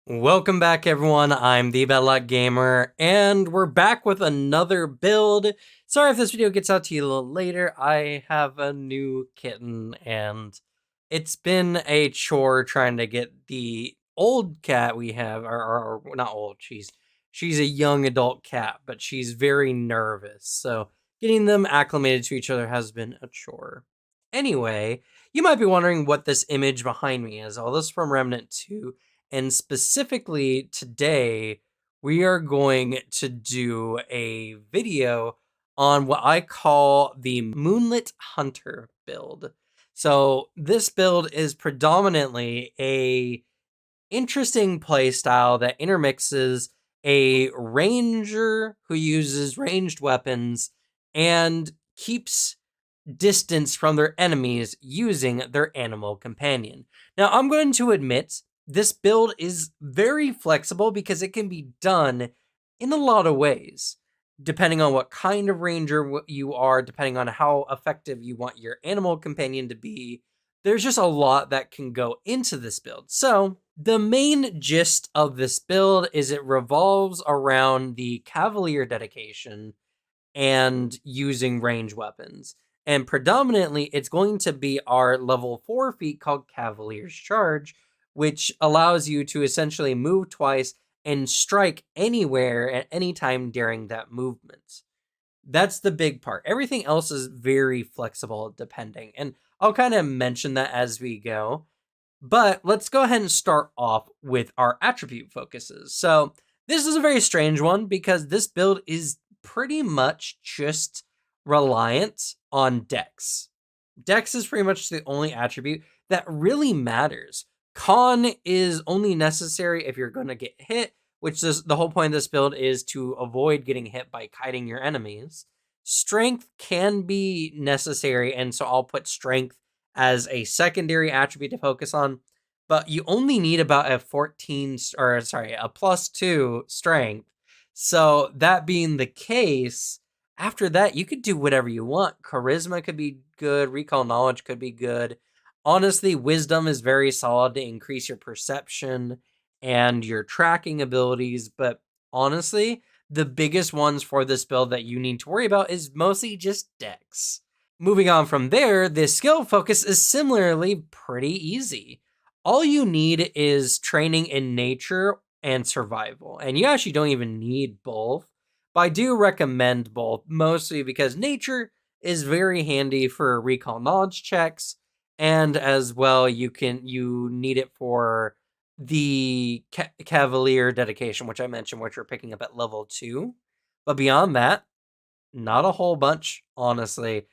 Welcome back, everyone. I'm the Bad Luck Gamer, and we're back with another build. Sorry if this video gets out to you a little later. I have a new kitten, and it's been a chore trying to get the old cat we have, or not old. She's a young adult cat, but she's very nervous. So getting them acclimated to each other has been a chore. Anyway, you might be wondering what this image behind me is. All this is from Remnant 2. And specifically today, we are going to do a video on what I call the Moonlit Hunter build. So this build is predominantly a interesting playstyle that intermixes a ranger who uses ranged weapons and keeps distance from their enemies using their animal companion. Now, I'm going to admit this build is very flexible because it can be done in a lot of ways, depending on what kind of ranger you are, depending on how effective you want your animal companion to be. There's just a lot that can go into this build. So, the main gist of this build is it revolves around the Cavalier dedication and using range weapons. And predominantly, it's going to be our level 4 feat called Cavalier's Charge, which allows you to essentially move twice and strike anywhere at any time during that movement. That's the big part. Everything else is very flexible depending. And I'll kind of mention that as we go. But let's go ahead and start off with our attribute focuses. So this is a very strange one because this build is pretty much just reliant on Dex. Dex is pretty much the only attribute that really matters. Con is only necessary if you're going to get hit, which is the whole point of this build is to avoid getting hit by kiting your enemies. Strength can be necessary, and so I'll put strength as a secondary attribute to focus on, but you only need about a a +2 strength. So that being the case, after that, you could do whatever you want. Charisma could be good. Recall knowledge could be good. Honestly, wisdom is very solid to increase your perception and your tracking abilities. But honestly, the biggest ones for this build that you need to worry about is mostly just dex. Moving on from there, the skill focus is similarly pretty easy. All you need is training in nature and survival. And you actually don't even need both. But I do recommend both, mostly because nature is very handy for recall knowledge checks, and as well you need it for the Cavalier dedication, which I mentioned, which we're picking up at level 2. But beyond that, not a whole bunch, honestly.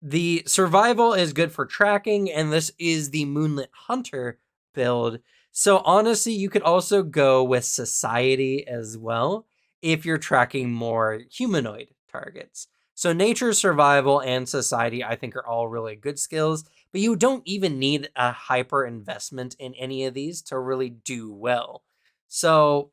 The survival is good for tracking, and this is the Moonlit Hunter build. So honestly, you could also go with society as well if you're tracking more humanoid targets. So nature, survival, and society, I think, are all really good skills, but you don't even need a hyper investment in any of these to really do well. So,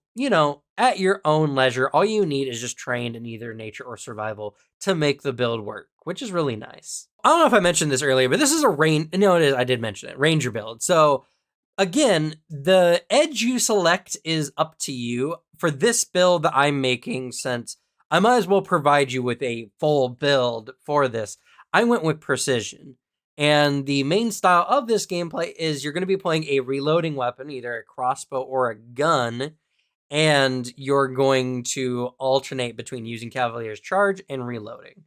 at your own leisure, all you need is just trained in either nature or survival to make the build work, which is really nice. I don't know if I mentioned this earlier, but this is a no, it is. I did mention it. Ranger build. So again, the edge you select is up to you. For this build that I'm making, since I might as well provide you with a full build for this, I went with precision. And the main style of this gameplay is you're going to be playing a reloading weapon, either a crossbow or a gun, and you're going to alternate between using Cavalier's Charge and reloading.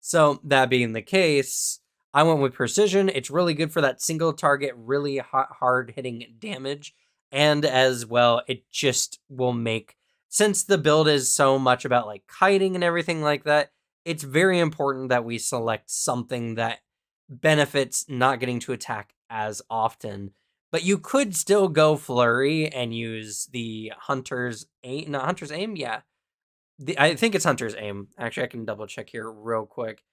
So that being the case, I went with precision. It's really good for that single target, really hard hitting damage. And as well, it just will make, since the build is so much about like kiting and everything like that, it's very important that we select something that benefits not getting to attack as often. But you could still go flurry and use the hunter's aim. Not hunter's aim, yeah. I think it's hunter's aim. Actually, I can double check here real quick.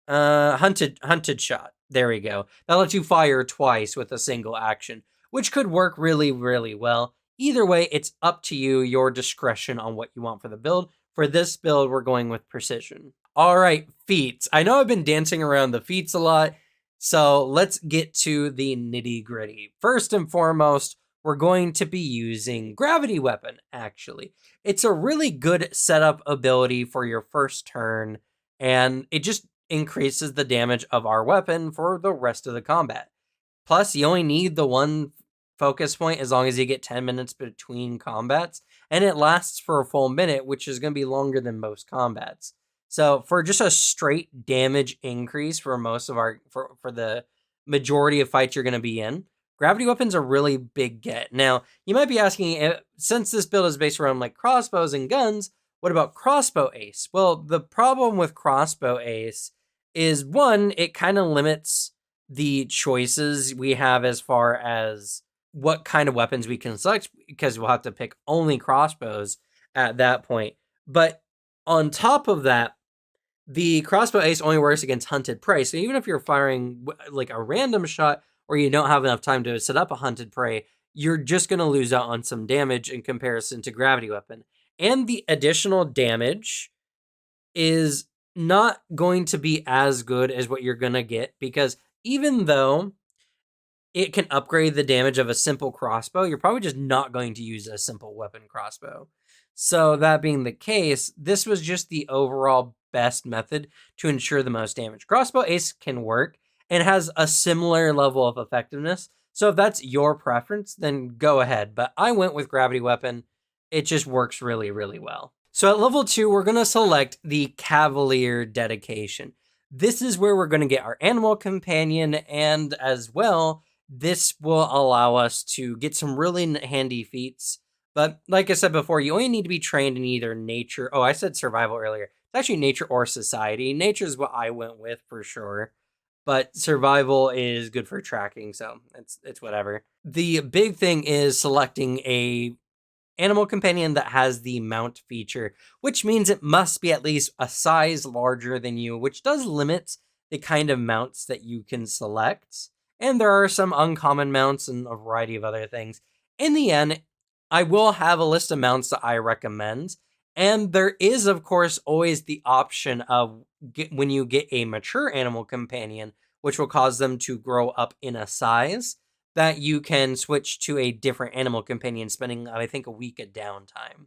Hunted shot. There we go. That lets you fire twice with a single action, which could work really, really well. Either way, it's up to you, your discretion on what you want for the build. For this build, we're going with precision. All right, feats. I know I've been dancing around the feats a lot, so let's get to the nitty gritty. First and foremost, we're going to be using Gravity Weapon, actually. It's a really good setup ability for your first turn, and it just increases the damage of our weapon for the rest of the combat. Plus, you only need the one focus point as long as you get 10 minutes between combats, and it lasts for a full minute, which is going to be longer than most combats. So for just a straight damage increase for most of our for the majority of fights you're going to be in, gravity weapon's a really big get. Now, you might be asking, since this build is based around like crossbows and guns, what about crossbow ace? Well, the problem with crossbow ace is, one, it kind of limits the choices we have as far as what kind of weapons we can select, because we'll have to pick only crossbows at that point. But on top of that, the crossbow ace only works against hunted prey. So even if you're firing like a random shot, or you don't have enough time to set up a hunted prey, you're just going to lose out on some damage in comparison to gravity weapon. And the additional damage is not going to be as good as what you're going to get, because even though it can upgrade the damage of a simple crossbow, you're probably just not going to use a simple weapon crossbow. So that being the case, this was just the overall best method to ensure the most damage. Crossbow ace can work and has a similar level of effectiveness. So if that's your preference, then go ahead. But I went with gravity weapon. It just works really, really well. So at level 2, we're going to select the Cavalier dedication. This is where we're going to get our animal companion, and as well, this will allow us to get some really handy feats. But like I said before, you only need to be trained in either nature. Oh, I said survival earlier. It's actually nature or society. Nature is what I went with for sure, but survival is good for tracking, so it's whatever. The big thing is selecting a animal companion that has the mount feature, which means it must be at least a size larger than you, which does limit the kind of mounts that you can select. And there are some uncommon mounts and a variety of other things. In the end, I will have a list of mounts that I recommend. And there is, of course, always the option of when you get a mature animal companion, which will cause them to grow up in a size, that you can switch to a different animal companion, spending, I think, a week of downtime.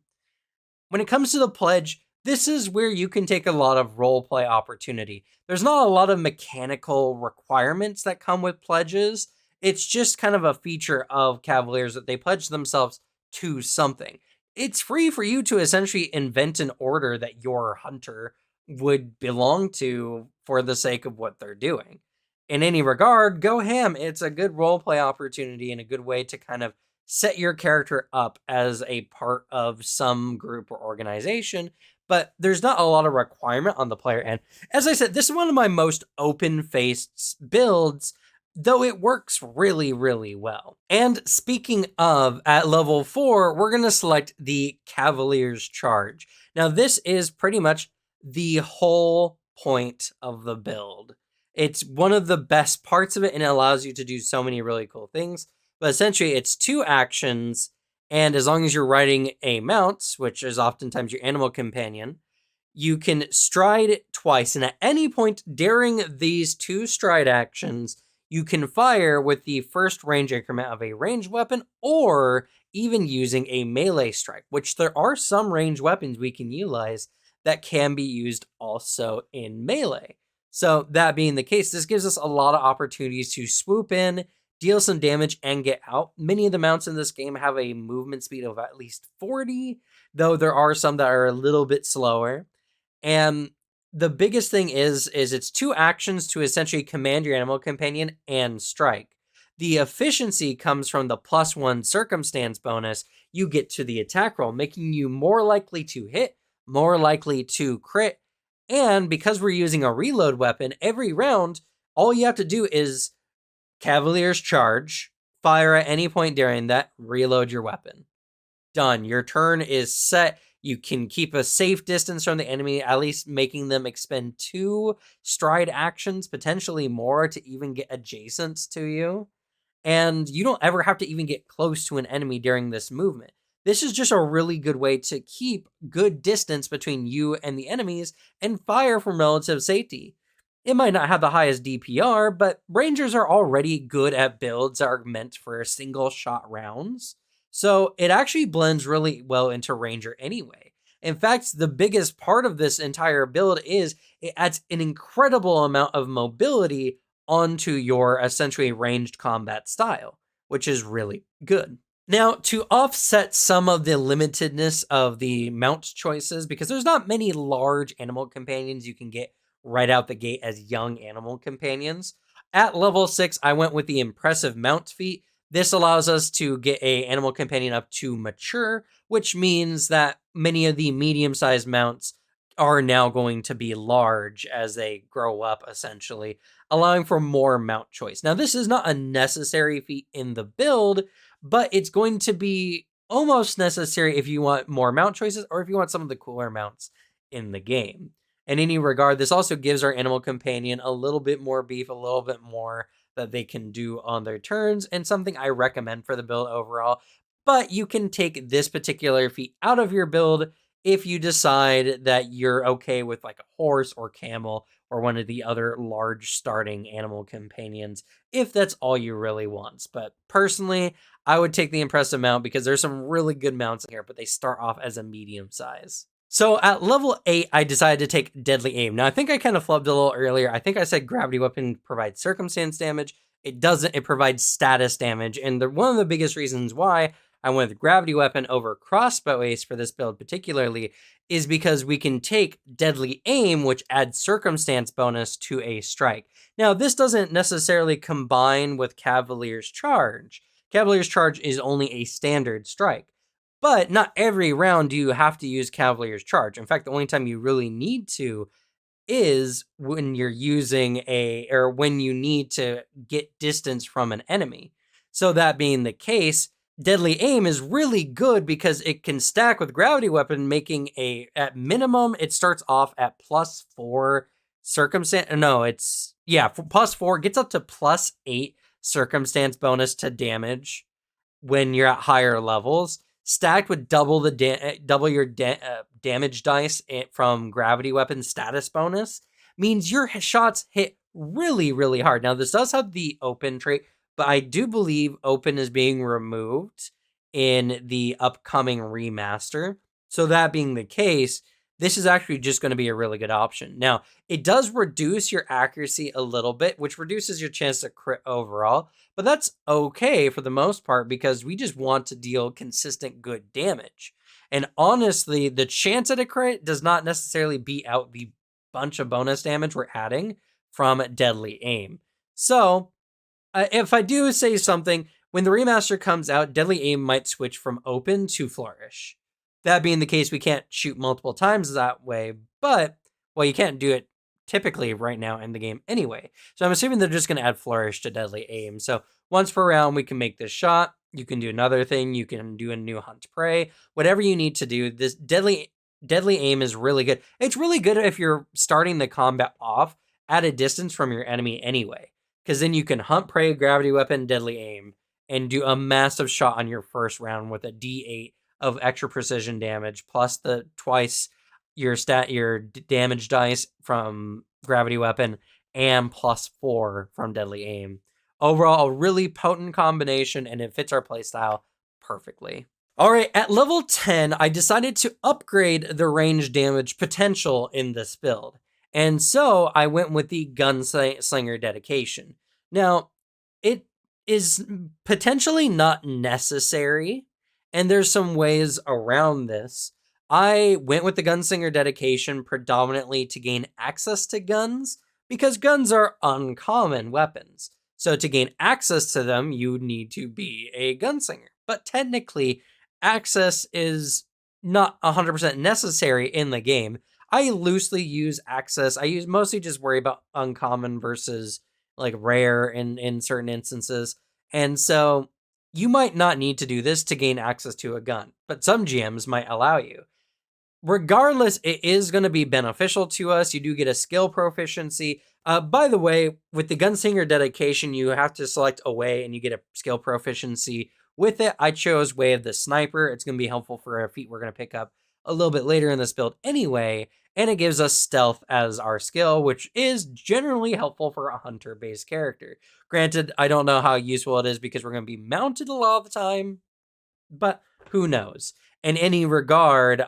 When it comes to the pledge, this is where you can take a lot of roleplay opportunity. There's not a lot of mechanical requirements that come with pledges. It's just kind of a feature of Cavaliers that they pledge themselves to something. It's free for you to essentially invent an order that your hunter would belong to for the sake of what they're doing. In any regard, go ham. It's a good roleplay opportunity and a good way to kind of set your character up as a part of some group or organization, but there's not a lot of requirement on the player end. As I said, this is one of my most open-faced builds, though it works really, really well. And speaking of, at level 4, we're going to select the Cavalier's Charge. Now, this is pretty much the whole point of the build. It's one of the best parts of it, and it allows you to do so many really cool things. But essentially, it's 2 actions, and as long as you're riding a mount, which is oftentimes your animal companion, you can stride twice. And at any point during these 2 stride actions, you can fire with the first range increment of a ranged weapon, or even using a melee strike, which there are some ranged weapons we can utilize that can be used also in melee. So that being the case, this gives us a lot of opportunities to swoop in, deal some damage, and get out. Many of the mounts in this game have a movement speed of at least 40, though there are some that are a little bit slower. And the biggest thing is it's 2 actions to essentially command your animal companion and strike. The efficiency comes from the +1 circumstance bonus you get to the attack roll, making you more likely to hit, more likely to crit. And because we're using a reload weapon, every round, all you have to do is Cavalier's Charge, fire at any point during that, reload your weapon. Done. Your turn is set. You can keep a safe distance from the enemy, at least making them expend 2 stride actions, potentially more, to even get adjacent to you. And you don't ever have to even get close to an enemy during this movement. This is just a really good way to keep good distance between you and the enemies and fire from relative safety. It might not have the highest DPR, but Rangers are already good at builds that are meant for single shot rounds. So it actually blends really well into Ranger anyway. In fact, the biggest part of this entire build is it adds an incredible amount of mobility onto your essentially ranged combat style, which is really good. Now, to offset some of the limitedness of the mount choices, because there's not many large animal companions you can get right out the gate as young animal companions, at level 6, I went with the impressive mount feat. This allows us to get a animal companion up to mature, which means that many of the medium-sized mounts are now going to be large as they grow up, essentially, allowing for more mount choice. Now, this is not a necessary feat in the build, but it's going to be almost necessary if you want more mount choices or if you want some of the cooler mounts in the game. In any regard, this also gives our animal companion a little bit more beef, a little bit more that they can do on their turns, and something I recommend for the build overall. But you can take this particular feat out of your build if you decide that you're okay with like a horse or camel or one of the other large starting animal companions, if that's all you really want. But personally, I would take the impressive mount because there's some really good mounts in here, but they start off as a medium size. So at level 8, I decided to take Deadly Aim. Now, I think I kind of flubbed a little earlier. I think I said Gravity Weapon provides circumstance damage. It doesn't. It provides status damage. And one of the biggest reasons why I went with Gravity Weapon over Crossbow Ace for this build particularly is because we can take Deadly Aim, which adds circumstance bonus to a strike. Now, this doesn't necessarily combine with Cavalier's Charge. Cavalier's Charge is only a standard strike. But not every round do you have to use Cavalier's Charge. In fact, the only time you really need to is when you're using or when you need to get distance from an enemy. So that being the case, Deadly Aim is really good because it can stack with Gravity Weapon, making at minimum, it starts off at +4 circumstance. No, +4, gets up to +8 circumstance bonus to damage when you're at higher levels, stacked with double your damage dice from Gravity Weapon status bonus, means your shots hit really, really hard. Now, this does have the open trait, but I do believe open is being removed in the upcoming remaster. So that being the case, this is actually just going to be a really good option. Now, it does reduce your accuracy a little bit, which reduces your chance to crit overall, but that's okay for the most part because we just want to deal consistent good damage. And honestly, the chance at a crit does not necessarily beat out the bunch of bonus damage we're adding from Deadly Aim. So, if I do say something, when the remaster comes out, Deadly Aim might switch from open to flourish. That being the case, we can't shoot multiple times that way, but, well, you can't do it typically right now in the game anyway. So I'm assuming they're just going to add flourish to Deadly Aim. So once per round, we can make this shot. You can do another thing. You can do a new hunt prey. Whatever you need to do, this Deadly Aim is really good. It's really good if you're starting the combat off at a distance from your enemy anyway, because then you can hunt prey, Gravity Weapon, Deadly Aim, and do a massive shot on your first round with a D8 of extra precision damage, plus the twice your damage dice from Gravity Weapon, and +4 from Deadly Aim. Overall, a really potent combination, and it fits our playstyle perfectly. All right, at level 10, I decided to upgrade the range damage potential in this build. And so I went with the Gunslinger dedication. Now, it is potentially not necessary, and there's some ways around this. I went with the Gunslinger dedication predominantly to gain access to guns, because guns are uncommon weapons. So to gain access to them, you need to be a gunslinger. But technically, access is not 100% necessary in the game. I loosely use access. I mostly just worry about uncommon versus like rare in certain instances. And so you might not need to do this to gain access to a gun, but some GMs might allow you. Regardless, it is going to be beneficial to us. You do get a skill proficiency. By the way, with the Gunslinger dedication, you have to select a way and you get a skill proficiency with it. I chose Way of the Sniper. It's going to be helpful for a feat we're going to pick up a little bit later in this build anyway, and it gives us stealth as our skill, which is generally helpful for a hunter-based character. Granted, I don't know how useful it is because we're going to be mounted a lot of the time, but who knows? In any regard,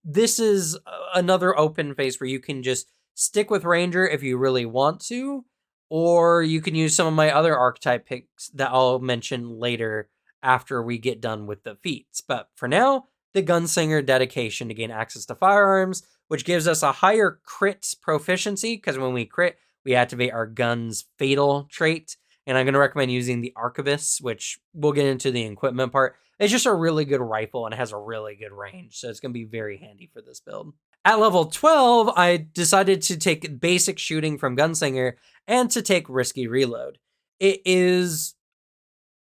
this is another open phase where you can just stick with Ranger if you really want to, or you can use some of my other archetype picks that I'll mention later after we get done with the feats. But for now, the Gunslinger dedication to gain access to firearms, which gives us a higher crit proficiency, because when we crit, we activate our gun's fatal trait. And I'm going to recommend using the Arquebus, which we'll get into the equipment part. It's just a really good rifle and it has a really good range, so it's going to be very handy for this build. At level 12, I decided to take basic shooting from Gunslinger and to take risky reload. It is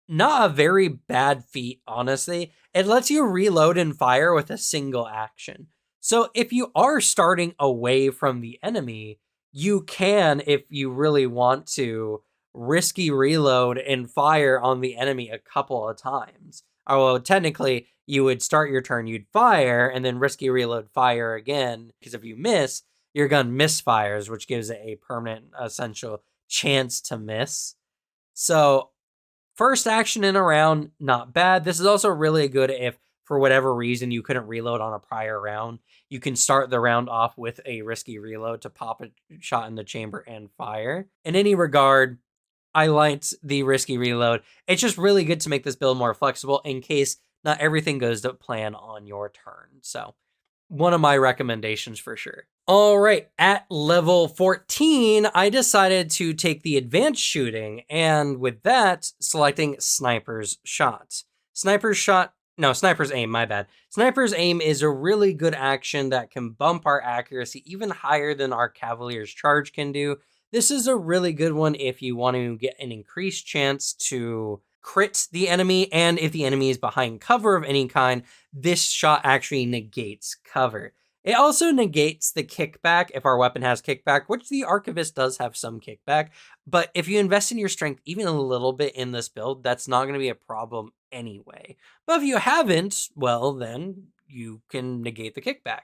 not a very bad feat, honestly. It lets you reload and fire with a single action. So if you are starting away from the enemy, you can, if you really want to, risky reload and fire on the enemy a couple of times. Well, technically, you would start your turn, you'd fire, and then risky reload fire again, because if you miss, your gun misfires, which gives it a permanent, essential chance to miss. So first action in a round, not bad. This is also really good if, for whatever reason, you couldn't reload on a prior round. You can start the round off with a risky reload to pop a shot in the chamber and fire. In any regard, I liked the risky reload. It's just really good to make this build more flexible in case not everything goes to plan on your turn. So one of my recommendations for sure. All right, at level 14, I decided to take the advanced shooting, and with that, selecting Sniper's Shot. Sniper's Aim, my bad. Sniper's Aim is a really good action that can bump our accuracy even higher than our Cavalier's Charge can do. This is a really good one if you want to get an increased chance to crit the enemy, and if the enemy is behind cover of any kind, this shot actually negates cover. It also negates the kickback if our weapon has kickback, which the Archivist does have some kickback, but if you invest in your strength even a little bit in this build, that's not going to be a problem anyway. But if you haven't, well, then you can negate the kickback.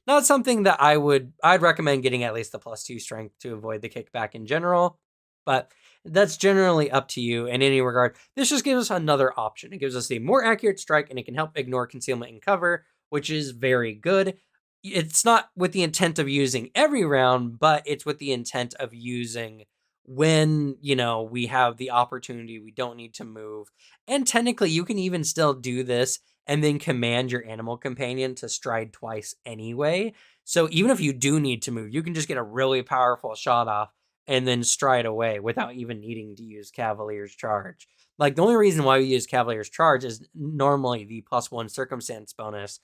Not something that I'd recommend getting at least the +2 strength to avoid the kickback in general, but that's generally up to you in any regard. This just gives us another option. It gives us a more accurate strike, and it can help ignore concealment and cover, which is very good. It's not with the intent of using every round, but it's with the intent of using when, we have the opportunity, we don't need to move. And technically, you can even still do this and then command your animal companion to stride twice anyway. So even if you do need to move, you can just get a really powerful shot off and then stride away without even needing to use Cavalier's Charge. Like, the only reason why we use Cavalier's Charge is normally the +1 circumstance bonus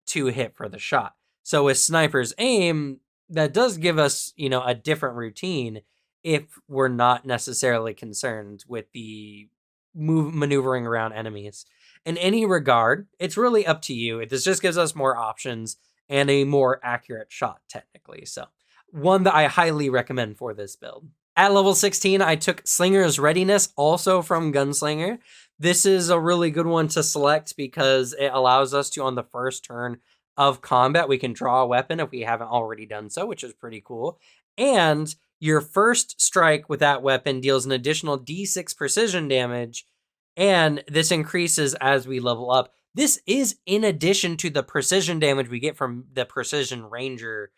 to hit for the shot. So with Sniper's Aim, that does give us, a different routine if we're not necessarily concerned with the maneuvering around enemies. In any regard, it's really up to you. This just gives us more options and a more accurate shot, technically. So one that I highly recommend for this build. At level 16, I took Slinger's Readiness, also from Gunslinger. This is a really good one to select because it allows us to, on the first turn of combat, we can draw a weapon if we haven't already done so, which is pretty cool. And your first strike with that weapon deals an additional D6 precision damage, and this increases as we level up. This is in addition to the precision damage we get from the Precision Ranger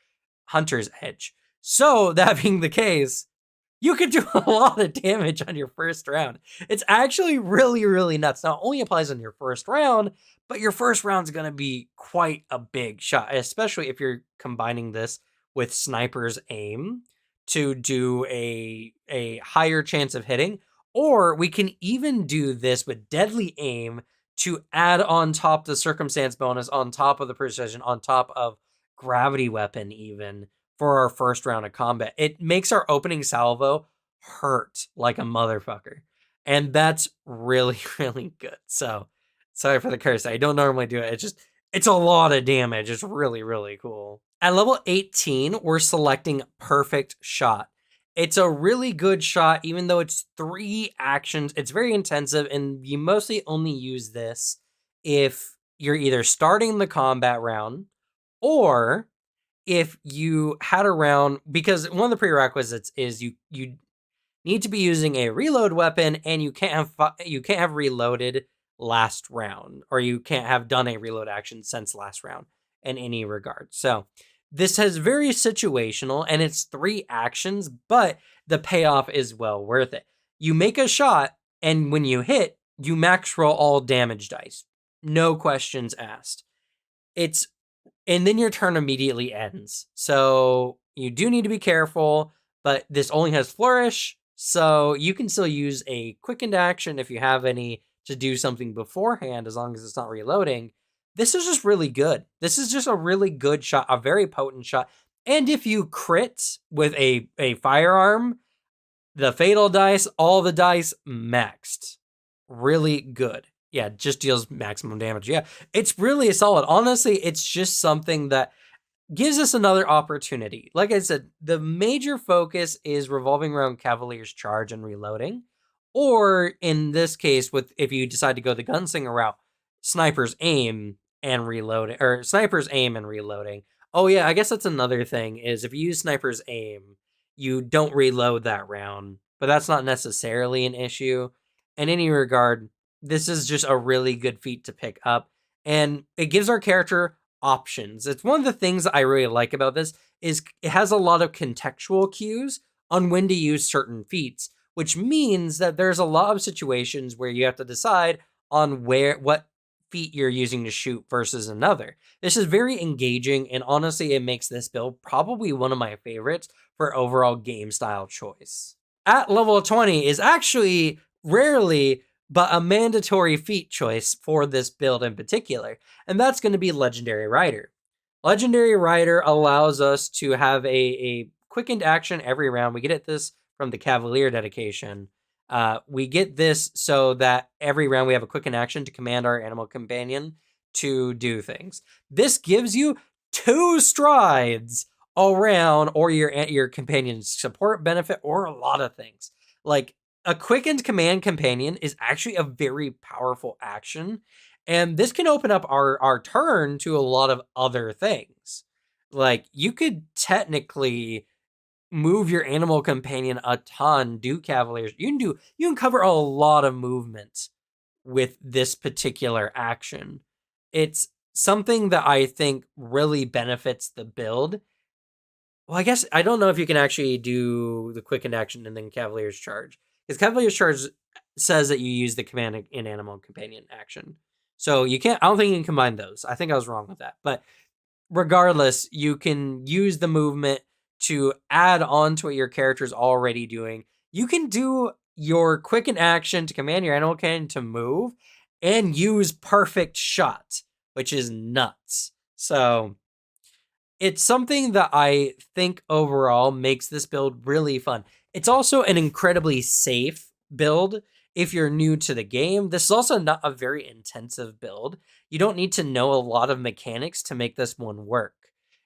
Hunter's Edge. So, that being the case, you could do a lot of damage on your first round. It's actually really, really nuts. Not only applies on your first round, but your first round's going to be quite a big shot, especially if you're combining this with Sniper's Aim to do a higher chance of hitting. Or we can even do this with Deadly Aim to add on top the circumstance bonus, on top of the precision, on top of gravity weapon even, for our first round of combat. It makes our opening salvo hurt like a motherfucker. And that's really, really good. So, sorry for the curse. I don't normally do it. It's a lot of damage. It's really, really cool. At level 18, we're selecting Perfect Shot. It's a really good shot, even though it's 3 actions. It's very intensive, and you mostly only use this if you're either starting the combat round, Or if you had a round, because one of the prerequisites is you need to be using a reload weapon, and you can't have reloaded last round, or you can't have done a reload action since last round in any regard. So this has very situational, and it's 3 actions, but the payoff is well worth it. You make a shot, and when you hit, you max roll all damage dice. No questions asked. It's and then your turn immediately ends. So you do need to be careful, but this only has flourish, so you can still use a quickened action if you have any to do something beforehand, as long as it's not reloading. This is just really good. This is just a really good shot, a very potent shot. And if you crit with a firearm, the fatal dice, all the dice maxed. Really good. Yeah, just deals maximum damage. Yeah, it's really solid. Honestly, it's just something that gives us another opportunity. Like I said, the major focus is revolving around Cavalier's charge and reloading. Or in this case, with if you decide to go the Gunslinger route, sniper's aim and reloading, or sniper's aim and reloading. Oh yeah, I guess that's another thing, is if you use sniper's aim, you don't reload that round, but that's not necessarily an issue. In any regard, this is just a really good feat to pick up, and it gives our character options. It's one of the things I really like about this is it has a lot of contextual cues on when to use certain feats, which means that there's a lot of situations where you have to decide on what feat you're using to shoot versus another. This is very engaging, and honestly, it makes this build probably one of my favorites for overall game style choice. At level 20 is actually rarely but a mandatory feat choice for this build in particular, and that's going to be Legendary Rider. Legendary Rider allows us to have a quickened action every round. We get this from the Cavalier dedication. We get this so that every round we have a quickened action to command our animal companion to do things. This gives you 2 strides around, or your companion's support benefit, or a lot of things. Like, a quickened command companion is actually a very powerful action, and this can open up our turn to a lot of other things. Like, you could technically move your animal companion a ton, do Cavaliers. You can cover a lot of movement with this particular action. It's something that I think really benefits the build. Well, I guess I don't know if you can actually do the quickened action and then Cavalier's Charge, because Cavalier's Charge says that you use the command in animal companion action. So you can't. I don't think you can combine those. I think I was wrong with that. But regardless, you can use the movement to add on to what your character's already doing. You can do your quicken action to command your animal cannon to move and use perfect shot, which is nuts. So it's something that I think overall makes this build really fun. It's also an incredibly safe build if you're new to the game. This is also not a very intensive build. You don't need to know a lot of mechanics to make this one work.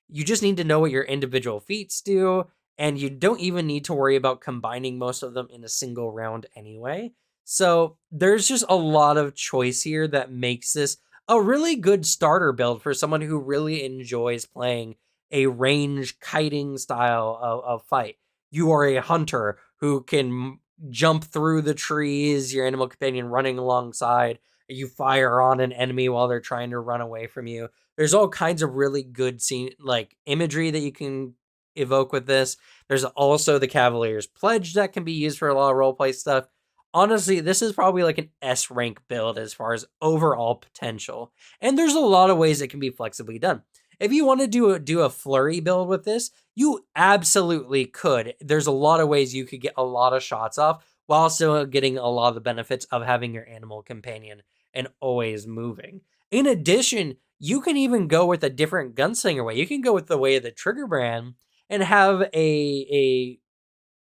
You just need to know what your individual feats do, and you don't even need to worry about combining most of them in a single round anyway. So there's just a lot of choice here that makes this a really good starter build for someone who really enjoys playing a range kiting style of fight. You are a hunter who can jump through the trees, your animal companion running alongside, you fire on an enemy while they're trying to run away from you. There's all kinds of really good scene like imagery that you can evoke with this. There's also the Cavalier's Pledge that can be used for a lot of roleplay stuff. Honestly, this is probably like an S rank build as far as overall potential. And there's a lot of ways it can be flexibly done. If you want to do a flurry build with this, you absolutely could. There's a lot of ways you could get a lot of shots off while still getting a lot of the benefits of having your animal companion and always moving. In addition, you can even go with a different gunslinger way. You can go with the way of the trigger brand and have a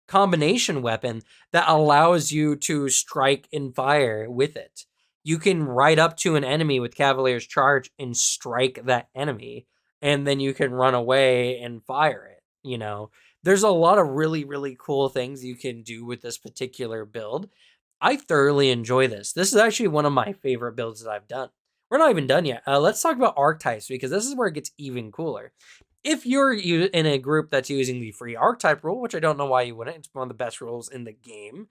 combination weapon that allows you to strike and fire with it. You can ride up to an enemy with Cavalier's Charge and strike that enemy, and then you can run away and fire it. There's a lot of really, really cool things you can do with this particular build. I thoroughly enjoy this. This is actually one of my favorite builds that I've done. we're not even done yet. Let's talk about archetypes, because this is where it gets even cooler. If you're in a group that's using the free archetype rule, which I don't know why you wouldn't, it's one of the best rules in the game,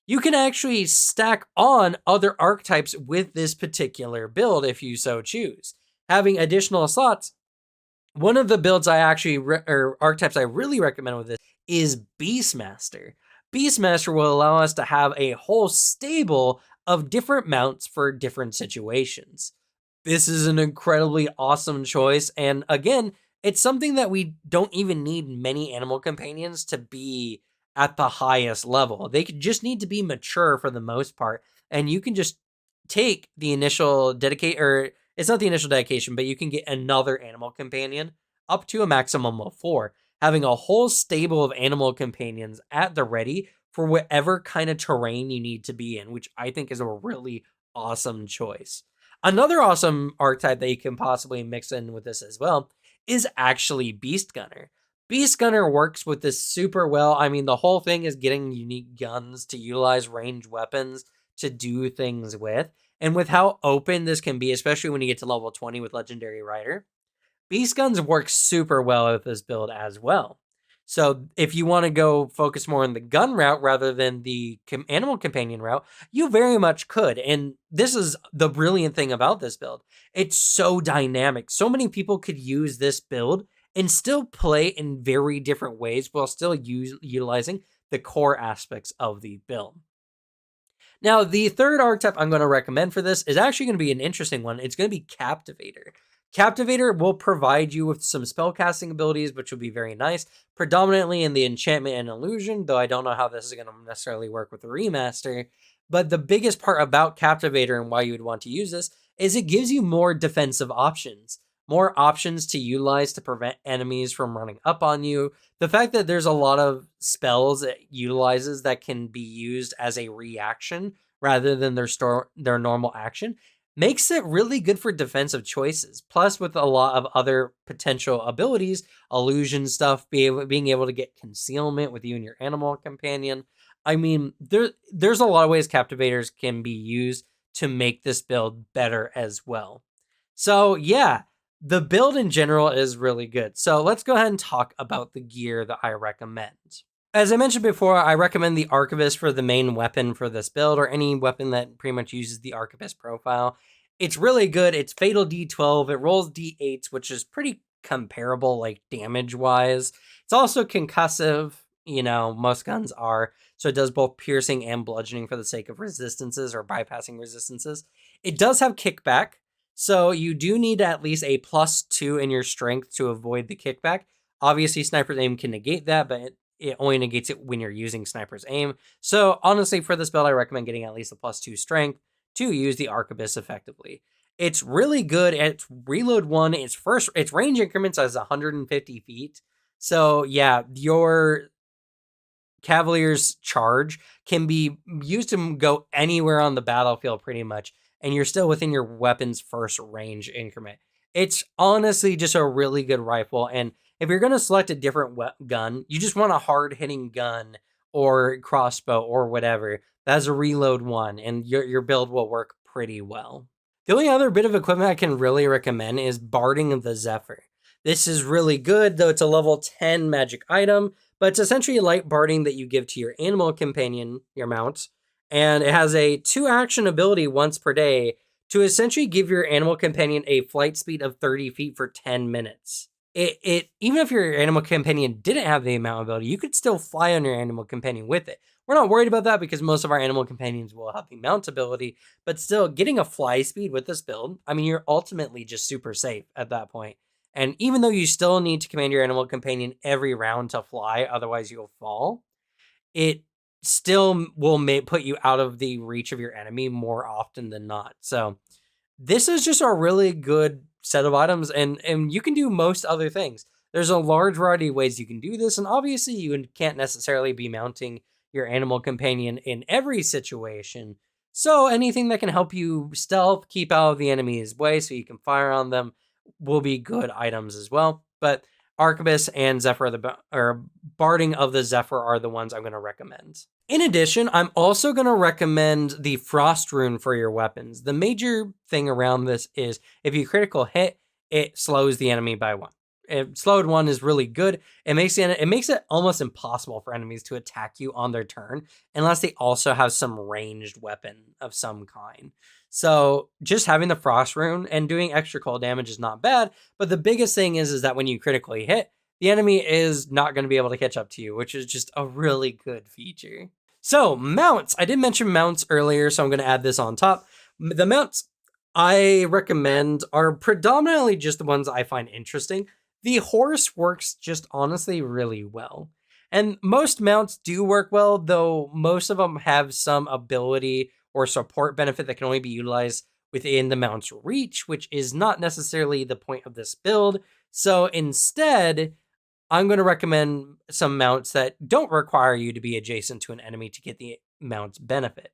you can actually stack on other archetypes with this particular build if you so choose. Having additional slots, one of the builds I actually, or archetypes I really recommend with this is Beastmaster. Beastmaster will allow us to have a whole stable of different mounts for different situations. This is an incredibly awesome choice. And again, it's something that we don't even need many animal companions to be at the highest level. They just need to be mature for the most part. And you can just take the initial dedicate, or it's not the initial dedication, but you can get another animal companion up to a maximum of 4, having a whole stable of animal companions at the ready for whatever kind of terrain you need to be in, which I think is a really awesome choice. Another awesome archetype that you can possibly mix in with this as well is actually Beast Gunner. Beast Gunner works with this super well. I mean, the whole thing is getting unique guns to utilize ranged weapons to do things with. And with how open this can be, especially when you get to level 20 with Legendary Rider, Beast Guns work super well with this build as well. So if you want to go focus more on the gun route rather than the animal companion route, you very much could. And this is the brilliant thing about this build. It's so dynamic. So many people could use this build and still play in very different ways while still utilizing the core aspects of the build. Now, the third archetype I'm going to recommend for this is actually going to be an interesting one. It's going to be Captivator. Captivator will provide you with some spellcasting abilities, which will be very nice, predominantly in the enchantment and illusion, though I don't know how this is going to necessarily work with the remaster. But the biggest part about Captivator and why you would want to use this is it gives you more defensive options, more options to utilize to prevent enemies from running up on you. The fact that there's a lot of spells it utilizes that can be used as a reaction rather than their normal action makes it really good for defensive choices. Plus, with a lot of other potential abilities, illusion stuff, being able to get concealment with you and your animal companion. I mean, there's a lot of ways Captivators can be used to make this build better as well. So yeah, the build in general is really good. So let's go ahead and talk about the gear that I recommend. As I mentioned before, I recommend the Archivist for the main weapon for this build, or any weapon that pretty much uses the Archivist profile. It's really good. It's Fatal D12. It rolls D8s, which is pretty comparable, like damage-wise. It's also concussive. You know, most guns are. So it does both piercing and bludgeoning for the sake of resistances or bypassing resistances. It does have kickback. So you do need at least a +2 in your strength to avoid the kickback. Obviously, Sniper's Aim can negate that, but it only negates it when you're using Sniper's Aim. So honestly, for this build, I recommend getting at least a +2 strength to use the Arquebus effectively. It's really good at reload 1. Its range increments as 150 feet. So yeah, your Cavalier's charge can be used to go anywhere on the battlefield pretty much, and you're still within your weapon's first range increment. It's honestly just a really good rifle, and if you're going to select a different gun, you just want a hard-hitting gun or crossbow or whatever, that's a reload 1, and your build will work pretty well. The only other bit of equipment I can really recommend is Barding of the Zephyr. This is really good, though it's a level 10 magic item, but it's essentially light barding that you give to your animal companion, your mount, and it has a 2-action ability once per day to essentially give your animal companion a flight speed of 30 feet for 10 minutes. It even if your animal companion didn't have the mount ability, you could still fly on your animal companion with it. We're not worried about that because most of our animal companions will have the mount ability, but still getting a fly speed with this build, I mean, you're ultimately just super safe at that point. And even though you still need to command your animal companion every round to fly, otherwise you'll fall, it still will put you out of the reach of your enemy more often than not. So this is just a really good set of items, and you can do most other things. There's a large variety of ways you can do this, and obviously you can't necessarily be mounting your animal companion in every situation. So anything that can help you stealth, keep out of the enemy's way so you can fire on them will be good items as well. But Arquebus and Zephyr, or Barding of the Zephyr, are the ones I'm going to recommend. In addition, I'm also going to recommend the Frost Rune for your weapons. The major thing around this is if you critical hit, it slows the enemy by 1. Slowed 1 is really good. It makes it almost impossible for enemies to attack you on their turn unless they also have some ranged weapon of some kind. So just having the Frost Rune and doing extra cold damage is not bad, but the biggest thing is that when you critically hit, the enemy is not going to be able to catch up to you, which is just a really good feature. So, mounts. I did mention mounts earlier, so I'm going to add this on top. The mounts I recommend are predominantly just the ones I find interesting. The horse works just honestly really well. And most mounts do work well, though most of them have some ability or support benefit that can only be utilized within the mount's reach, which is not necessarily the point of this build. So instead, I'm going to recommend some mounts that don't require you to be adjacent to an enemy to get the mount's benefit.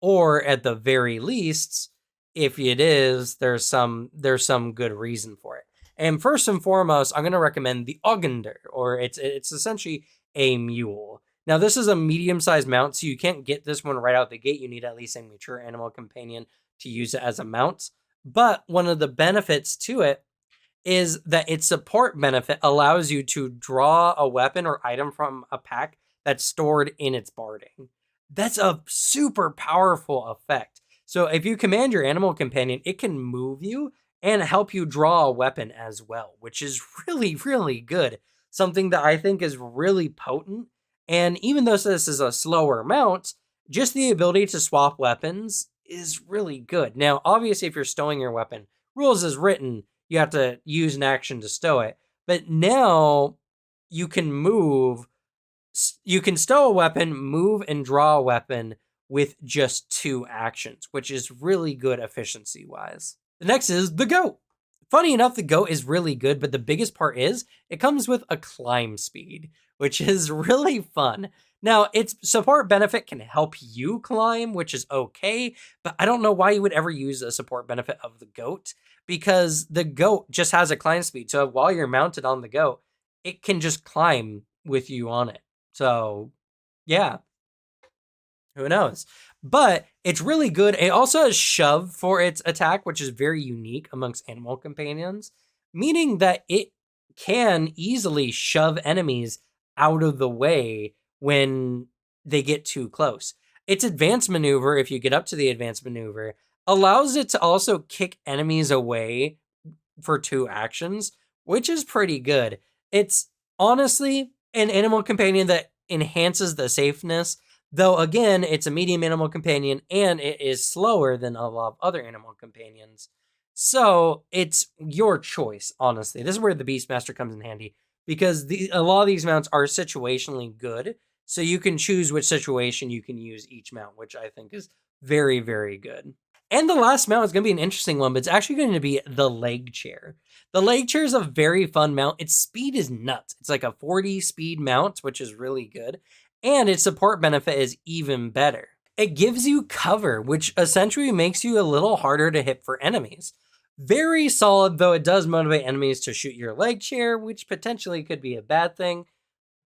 Or at the very least, if it is, there's some good reason for it. And first and foremost, I'm going to recommend the Augender, or it's essentially a mule. Now, this is a medium-sized mount, so you can't get this one right out the gate. You need at least a mature animal companion to use it as a mount. But one of the benefits to it is that its support benefit allows you to draw a weapon or item from a pack that's stored in its barding. That's a super powerful effect. So if you command your animal companion, it can move you and help you draw a weapon as well, which is really, really good. Something that I think is really potent. And even though this is a slower mount, just the ability to swap weapons is really good. Now, obviously, if you're stowing your weapon, rules as written, you have to use an action to stow it. But now you can you can stow a weapon, move, and draw a weapon with just 2 actions, which is really good efficiency wise. The next is the goat. Funny enough, the goat is really good, but the biggest part is it comes with a climb speed, which is really fun. Now, its support benefit can help you climb, which is okay, but I don't know why you would ever use a support benefit of the goat because the goat just has a climb speed. So while you're mounted on the goat, it can just climb with you on it. So, yeah, who knows? But it's really good. It also has shove for its attack, which is very unique amongst animal companions, meaning that it can easily shove enemies out of the way when they get too close. Its advanced maneuver, if you get up to the advanced maneuver, allows it to also kick enemies away for 2 actions, which is pretty good. It's honestly an animal companion that enhances the safeness, though again, it's a medium animal companion and it is slower than a lot of other animal companions. So it's your choice, honestly. This is where the Beastmaster comes in handy because a lot of these mounts are situationally good. So you can choose which situation you can use each mount, which I think is very, very good. And the last mount is going to be an interesting one, but it's actually going to be the leg chair. The leg chair is a very fun mount. Its speed is nuts. It's like a 40 speed mount, which is really good. And its support benefit is even better. It gives you cover, which essentially makes you a little harder to hit for enemies. Very solid, though it does motivate enemies to shoot your leg chair, which potentially could be a bad thing.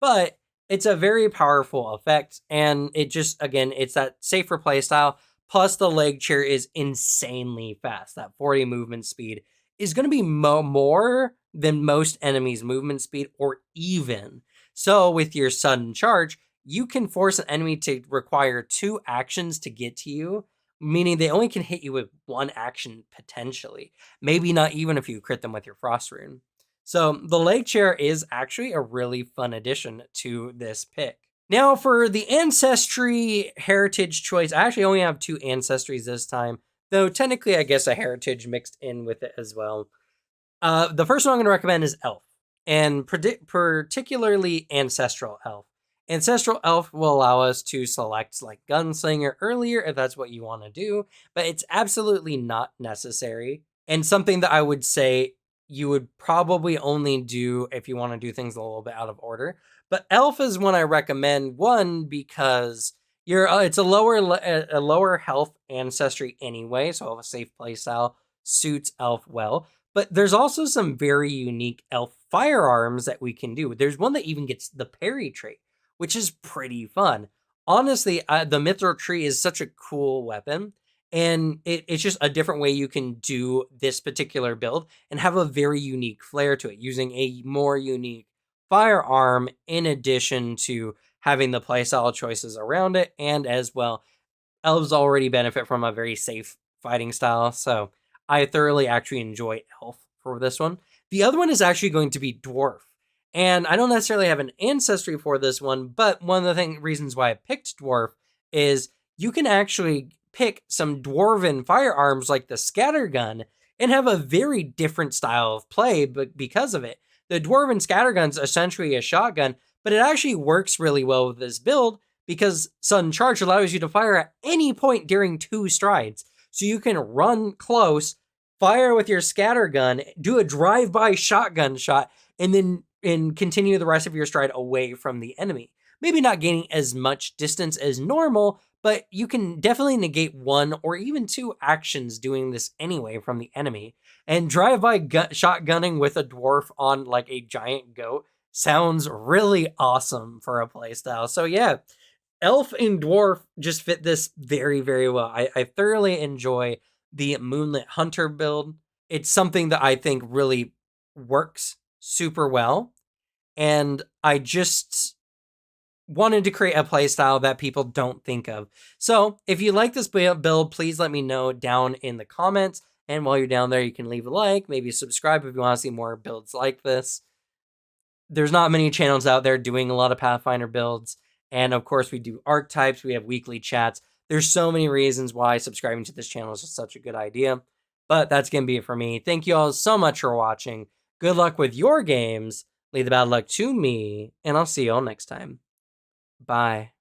But it's a very powerful effect, and it just, again, it's that safer playstyle. Plus, the leg chair is insanely fast. That 40 movement speed is going to be more than most enemies' movement speed, or even. So, with your sudden charge, you can force an enemy to require 2 actions to get to you, meaning they only can hit you with 1 action potentially. Maybe not even if you crit them with your Frost Rune. So, the leg chair is actually a really fun addition to this pick. Now, for the Ancestry Heritage choice, I actually only have 2 Ancestries this time, though technically I guess a Heritage mixed in with it as well. The first one I'm going to recommend is Elf, and particularly Ancestral Elf. Ancestral Elf will allow us to select like Gunslinger earlier if that's what you want to do, but it's absolutely not necessary, and something that I would say you would probably only do if you want to do things a little bit out of order. But Elf is one I recommend, one because it's a lower health ancestry anyway, so a safe playstyle suits Elf well. But there's also some very unique Elf firearms that we can do. There's one that even gets the parry trait, which is pretty fun. honestly, the Mithril tree is such a cool weapon, and it's just a different way you can do this particular build and have a very unique flair to it, using a more unique firearm in addition to having the playstyle choices around it, and as well, elves already benefit from a very safe fighting style, so I thoroughly actually enjoy elf for this one. The other one is actually going to be dwarf. And I don't necessarily have an ancestry for this one, but one of the reasons why I picked dwarf is you can actually pick some dwarven firearms like the scattergun and have a very different style of play but because of it. The dwarven scattergun's essentially a shotgun, but it actually works really well with this build because sudden charge allows you to fire at any point during 2 strides. So you can run close, fire with your scattergun, do a drive-by shotgun shot, and then continue the rest of your stride away from the enemy. Maybe not gaining as much distance as normal, but you can definitely negate 1 or even 2 actions doing this anyway from the enemy. And drive-by shotgunning with a dwarf on like a giant goat sounds really awesome for a playstyle. So yeah, elf and dwarf just fit this very, very well. I thoroughly enjoy the Moonlit Hunter build. It's something that I think really works super well. And I just wanted to create a playstyle that people don't think of. So if you like this build, please let me know down in the comments. And while you're down there, you can leave a like, maybe subscribe if you want to see more builds like this. There's not many channels out there doing a lot of Pathfinder builds. And of course, we do archetypes. We have weekly chats. There's so many reasons why subscribing to this channel is just such a good idea. But that's going to be it for me. Thank you all so much for watching. Good luck with your games. Leave the bad luck to me. And I'll see you all next time. Bye.